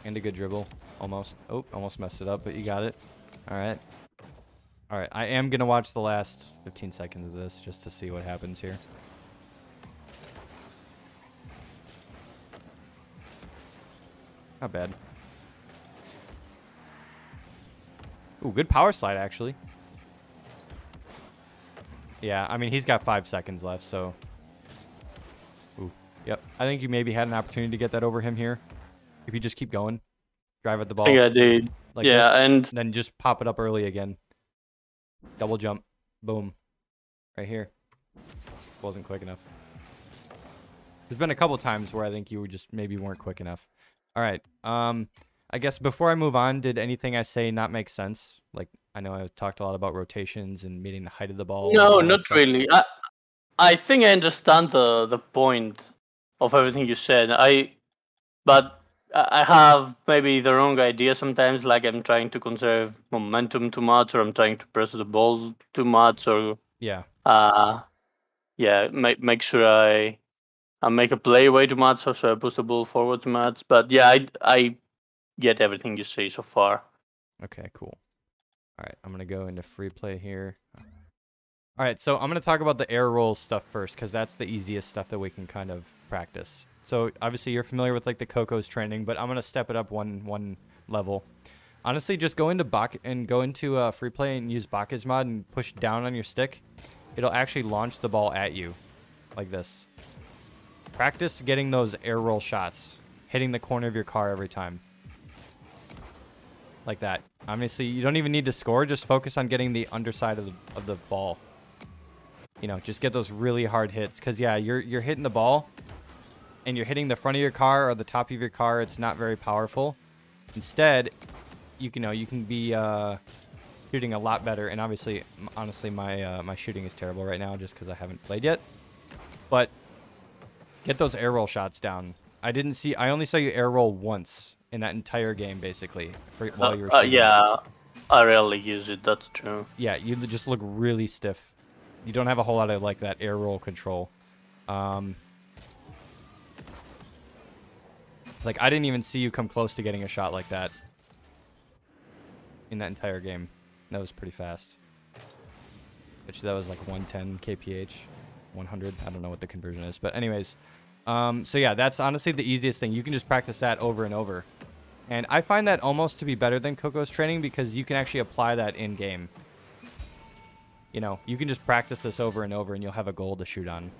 And a good dribble. Almost. Oh, almost messed it up, but you got it. All right. All right. I am going to watch the last 15 seconds of this just to see what happens here. Not bad. Ooh, good power slide, actually. Yeah, I mean, he's got 5 seconds left, so... Ooh, yep. I think you maybe had an opportunity to get that over him here. If you just keep going. Drive at the ball. I think I did. Like yeah, this, and... then just pop it up early again. Double jump. Boom. Right here. Wasn't quick enough. There's been a couple times where I think you just maybe weren't quick enough. All right. I guess before I move on, did anything I say not make sense? Like, I know I talked a lot about rotations and meeting the height of the ball. No, not really. I think I understand the point of everything you said. But I have maybe the wrong idea sometimes. Like I'm trying to conserve momentum too much, or I'm trying to press the ball too much, or yeah, make sure I make a play way too much, or so I push the ball forward too much. But yeah, I get everything you say so far. Okay, cool. All right, I'm going to go into free play here. All right, so I'm going to talk about the air roll stuff first because that's the easiest stuff that we can kind of practice. So obviously you're familiar with like the Coco's training, but I'm going to step it up one level. Honestly, just go into free play and use Baka's mod and push down on your stick. It'll actually launch the ball at you like this. Practice getting those air roll shots, hitting the corner of your car every time. Like that. Obviously, you don't even need to score. Just focus on getting the underside of the ball. You know, just get those really hard hits. Because, yeah, you're hitting the ball, and you're hitting the front of your car or the top of your car. It's not very powerful. Instead, you can be shooting a lot better. And obviously, honestly, my shooting is terrible right now just because I haven't played yet. But Get those air roll shots down. I only saw you air roll once in that entire game, basically, while you were shooting. Yeah, I rarely use it, that's true. Yeah, you just look really stiff. You don't have a whole lot of, like, that air roll control. Like, I didn't even see you come close to getting a shot like that in that entire game. That was pretty fast. Which that was like 110 kph, 100. I don't know what the conversion is, but anyways. So yeah, that's honestly the easiest thing. You can just practice that over and over. And I find that almost to be better than Coco's training because you can actually apply that in game. You know, you can just practice this over and over and you'll have a goal to shoot on.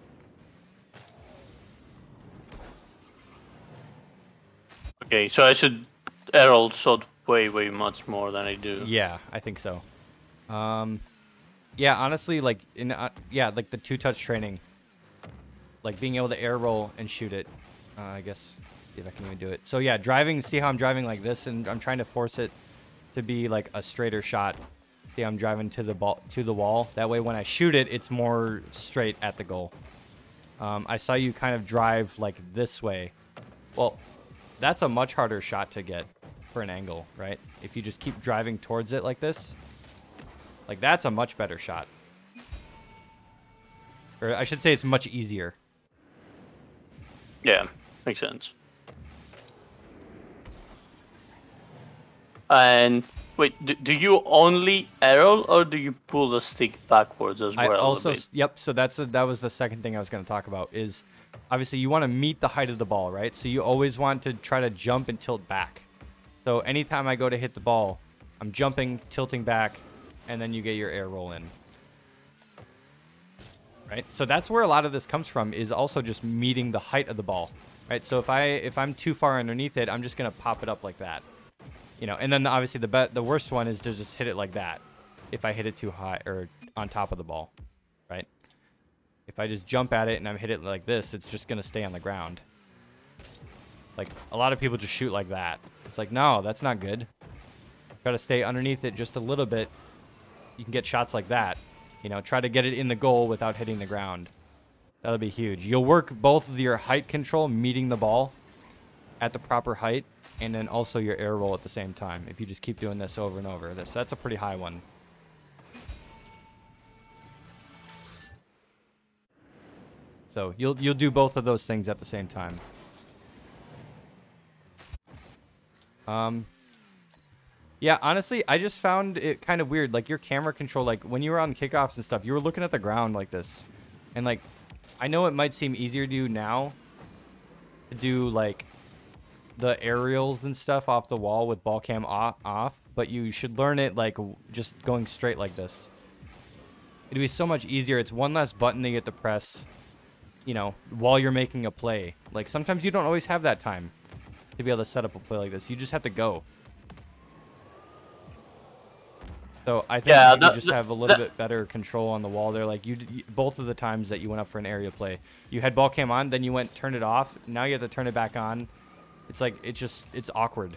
Okay, so I should air roll shot way much more than I do. Yeah, I think so. Yeah, honestly, like like the 2-touch training, like being able to air roll and shoot it. I guess see if I can even do it. So yeah, driving. See how I'm driving like this, and I'm trying to force it to be like a straighter shot. See how I'm driving to the wall. That way, when I shoot it, it's more straight at the goal. I saw you kind of drive like this way. Well, that's a much harder shot to get for an angle, right? If you just keep driving towards it like this. Like, that's a much better shot. Or I should say it's much easier. Yeah, makes sense. And wait, do you only arrow or do you pull the stick backwards as well? I also, yep, so that was the second thing I was going to talk about is obviously you want to meet the height of the ball, right? So you always want to try to jump and tilt back. So anytime I go to hit the ball, I'm jumping, tilting back, and then you get your air roll in. Right? So that's where a lot of this comes from, is also just meeting the height of the ball. Right? So if I'm too far underneath it, I'm just going to pop it up like that. You know, and then obviously the worst one is to just hit it like that. If I hit it too high or on top of the ball. Right? If I just jump at it and I hit it like this, it's just going to stay on the ground. Like, a lot of people just shoot like that. It's like, no, that's not good. Got to stay underneath it just a little bit. You can get shots like that. You know, try to get it in the goal without hitting the ground. That'll be huge. You'll work both of your height control, meeting the ball at the proper height, and then also your air roll at the same time. If you just keep doing this over and over. That's a pretty high one. So you'll do both of those things at the same time. Yeah, honestly, I just found it kind of weird. Like, your camera control, like, when you were on kickoffs and stuff, you were looking at the ground like this. And, like, I know it might seem easier to do now to do, like, the aerials and stuff off the wall with ball cam off, but you should learn it, like, just going straight like this. It'd be so much easier. It's one less button that you get to press, you know, while you're making a play. Like, sometimes you don't always have that time to be able to set up a play like this. You just have to go. So I think you just have a little bit better control on the wall there. Like, you both of the times that you went up for an area play, you had ball cam on, then you turned it off. Now you have to turn it back on. It's like, it's awkward.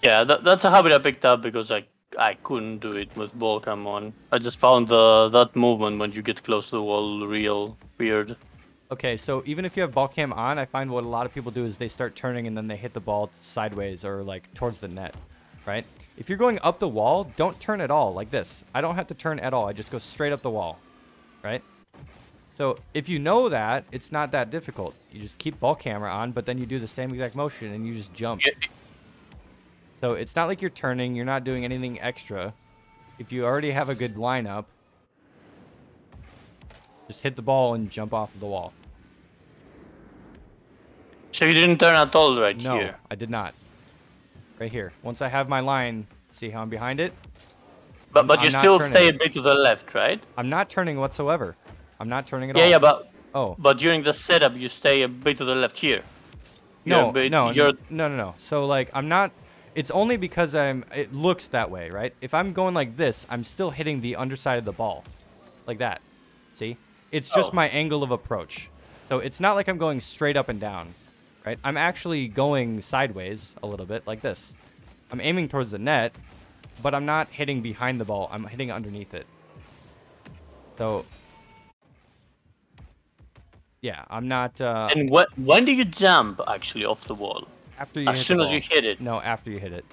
Yeah, that's a habit I picked up because I couldn't do it with ball cam on. I just found that movement when you get close to the wall real weird. Okay, so even if you have ball cam on, I find what a lot of people do is they start turning and then they hit the ball sideways or like towards the net, right? If you're going up the wall, don't turn at all like this. I don't have to turn at all. I just go straight up the wall, right? So if you know that, it's not that difficult. You just keep ball camera on, but then you do the same exact motion and you just jump. So it's not like you're turning. You're not doing anything extra. If you already have a good lineup, just hit the ball and jump off of the wall. So you didn't turn at all right here? No, I did not. Right here. Once I have my line, see how I'm behind it? But you still stay a bit to the left, right? I'm not turning whatsoever. I'm not turning at all. Yeah, but oh, but during the setup you stay a bit to the left here. No. So like I'm not. It's only because it looks that way, right? If I'm going like this, I'm still hitting the underside of the ball, like that. See? It's just my angle of approach. So it's not like I'm going straight up and down, right? I'm actually going sideways a little bit, like this. I'm aiming towards the net, but I'm not hitting behind the ball. I'm hitting underneath it. So Yeah, I'm not. And when do you jump actually off the wall? After you As hit soon the as ball. you hit it. No, after you hit it.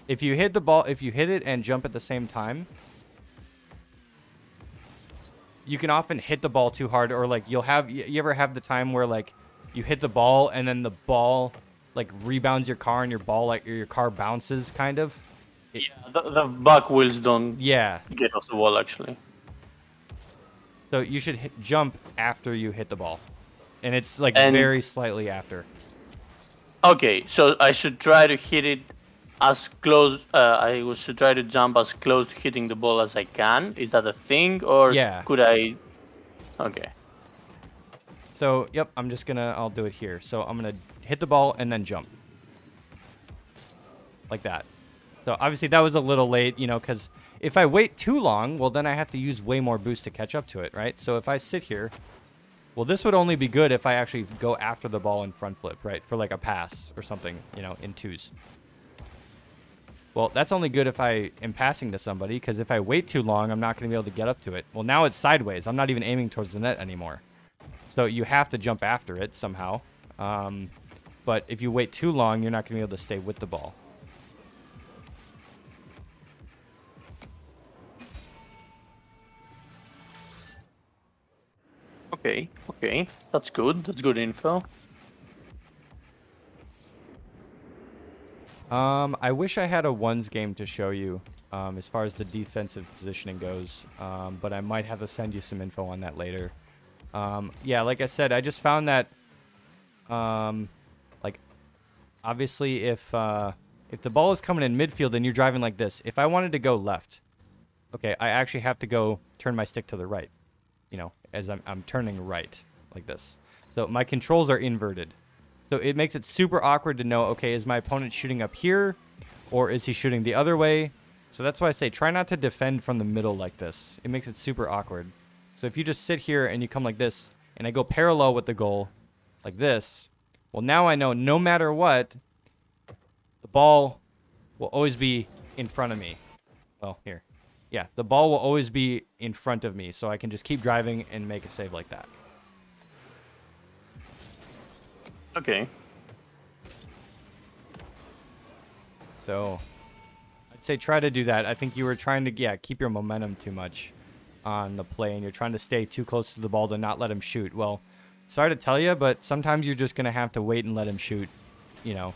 If you hit the ball, if you hit it and jump at the same time, you can often hit the ball too hard, or like you ever have the time where like you hit the ball and then the ball like rebounds your car and your car bounces kind of. Yeah, the back wheels don't Yeah. get off the wall actually. So you should jump after you hit the ball, and it's like very slightly after. Okay, so I should try to hit it as close. Should try to jump as close to hitting the ball as I can. Is that a thing, or Yeah. could I? Okay. So yep, I'll do it here. So I'm gonna hit the ball and then jump, like that. So obviously that was a little late, you know, because if I wait too long, well then I have to use way more boost to catch up to it, right? So if I sit here, well this would only be good if I actually go after the ball and front flip, right? For like a pass or something, you know, in twos. Well, that's only good if I am passing to somebody, because if I wait too long, I'm not going to be able to get up to it. Well, now it's sideways. I'm not even aiming towards the net anymore. So you have to jump after it somehow. But if you wait too long, you're not going to be able to stay with the ball. Okay. That's good. That's good info. I wish I had a ones game to show you as far as the defensive positioning goes, but I might have to send you some info on that later. Yeah, like I said, I just found that, like, obviously if the ball is coming in midfield and you're driving like this, if I wanted to go left, okay, I actually have to go turn my stick to the right, you know, as I'm turning right like this. So my controls are inverted. So it makes it super awkward to know, okay, is my opponent shooting up here or is he shooting the other way? So that's why I say try not to defend from the middle like this. It makes it super awkward. So if you just sit here and you come like this and I go parallel with the goal like this, well, now I know no matter what, the ball will always be in front of me. Well, here. Yeah, the ball will always be in front of me, so I can just keep driving and make a save like that. Okay. So I'd say try to do that. I think you were trying to, yeah, keep your momentum too much on the play, and you're trying to stay too close to the ball to not let him shoot. Well, sorry to tell you, but sometimes you're just going to have to wait and let him shoot, you know.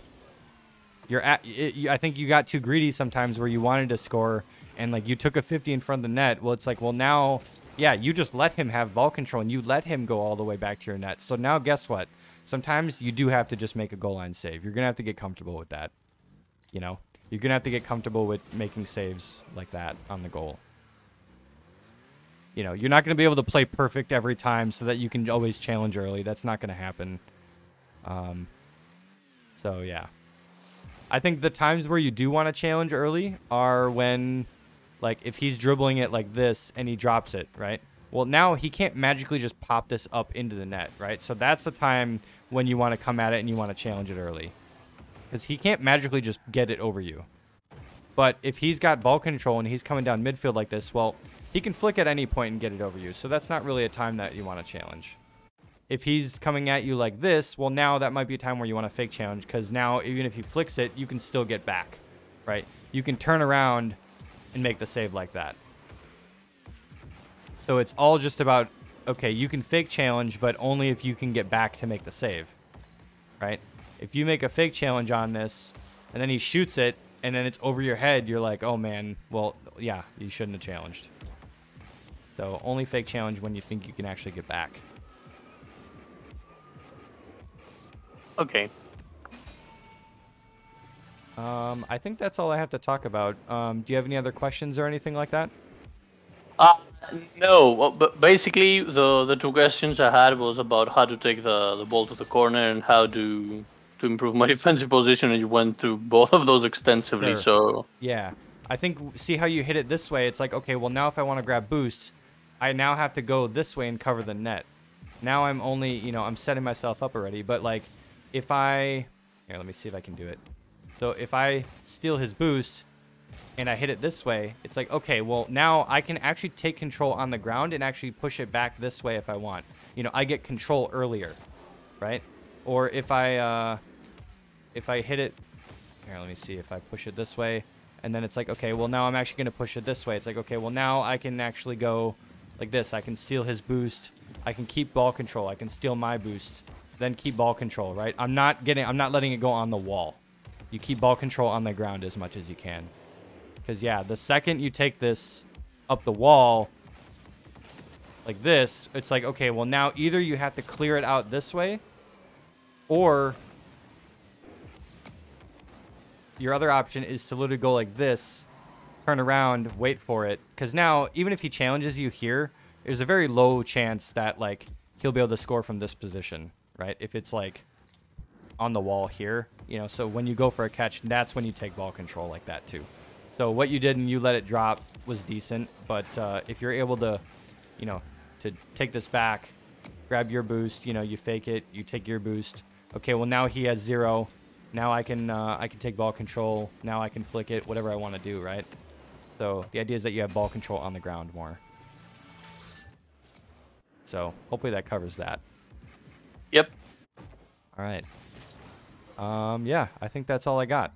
I think you got too greedy sometimes where you wanted to score and like you took a 50 in front of the net. Well, it's like, well, now, yeah, you just let him have ball control and you let him go all the way back to your net. So now guess what? Sometimes you do have to just make a goal line save. You're going to have to get comfortable with that. You know, you're going to have to get comfortable with making saves like that on the goal. You know, you're not going to be able to play perfect every time so that you can always challenge early. That's not going to happen. So, yeah. I think the times where you do want to challenge early are when, like, if he's dribbling it like this and he drops it, right? Well, now he can't magically just pop this up into the net, right? So that's the time when you want to come at it and you want to challenge it early. Because he can't magically just get it over you. But if he's got ball control and he's coming down midfield like this, well, he can flick at any point and get it over you. So that's not really a time that you want to challenge. If he's coming at you like this, well, now that might be a time where you want to fake challenge, because now even if he flicks it, you can still get back, right? You can turn around and make the save like that. So it's all just about, okay, you can fake challenge, but only if you can get back to make the save, right? If you make a fake challenge on this, and then he shoots it, and then it's over your head, you're like, oh, man, well, yeah, you shouldn't have challenged. So only fake challenge when you think you can actually get back. Okay. I think that's all I have to talk about. Do you have any other questions or anything like that? No. Well, but basically, the two questions I had was about how to take the ball to the corner and how to improve my defensive position, and you went through both of those extensively. Sure. So yeah, I think see how you hit it this way. It's like, okay, well now if I want to grab boost, I now have to go this way and cover the net. Now I'm only, you know, I'm setting myself up already. But like, if I here, let me see if I can do it. So if I steal his boost and I hit it this way, it's like, okay, well, now I can actually take control on the ground and actually push it back this way if I want. I get control earlier, right? Or if I hit it, here, let me see, if I push it this way, and then it's like, okay, well, now I'm actually going to push it this way. It's like, okay, well, now I can actually go like this. I can steal his boost. I can keep ball control. I can steal my boost, then keep ball control, right? I'm not letting it go on the wall. You keep ball control on the ground as much as you can. Because, yeah, the second you take this up the wall like this, it's like, okay, well, now either you have to clear it out this way, or your other option is to literally go like this, turn around, wait for it. Because now, even if he challenges you here, there's a very low chance that, like, he'll be able to score from this position, right? If it's, like, on the wall here, so when you go for a catch, that's when you take ball control like that, too. So what you did and you let it drop was decent, but if you're able to, to take this back, grab your boost, you fake it, you take your boost. Okay, well, now he has 0. Now I can take ball control. Now I can flick it, whatever I want to do, right? So the idea is that you have ball control on the ground more. So hopefully that covers that. Yep. All right. Yeah, I think that's all I got.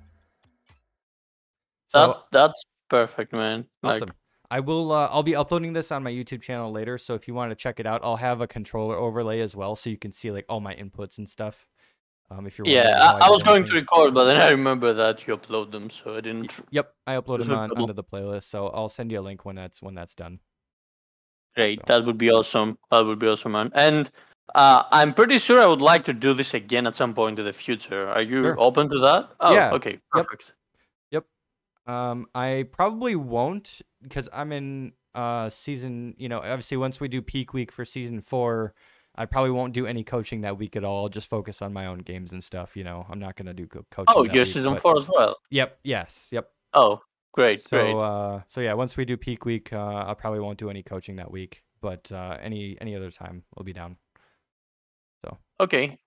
So that's perfect, man. Awesome. I'll be uploading this on my YouTube channel later, so if you want to check it out, I'll have a controller overlay as well, so you can see like all my inputs and stuff. If you're yeah, I was going to record, but then I remember that you upload them, so I didn't. Yep, I upload them onto the playlist, so I'll send you a link when that's done. Great, so. That would be awesome. That would be awesome, man. And I'm pretty sure I would like to do this again at some point in the future. Are you open to that? Oh, yeah. Okay, perfect. Yep. I probably won't because I'm in season. Obviously, once we do peak week for season 4. I probably won't do any coaching that week at all. I'll just focus on my own games and stuff. I'm not going to do coaching. Oh, you're season 4 as well? Yep. Yes. Yep. Oh, great. So yeah, once we do peak week, I probably won't do any coaching that week. But any other time, we'll be down. So. Okay.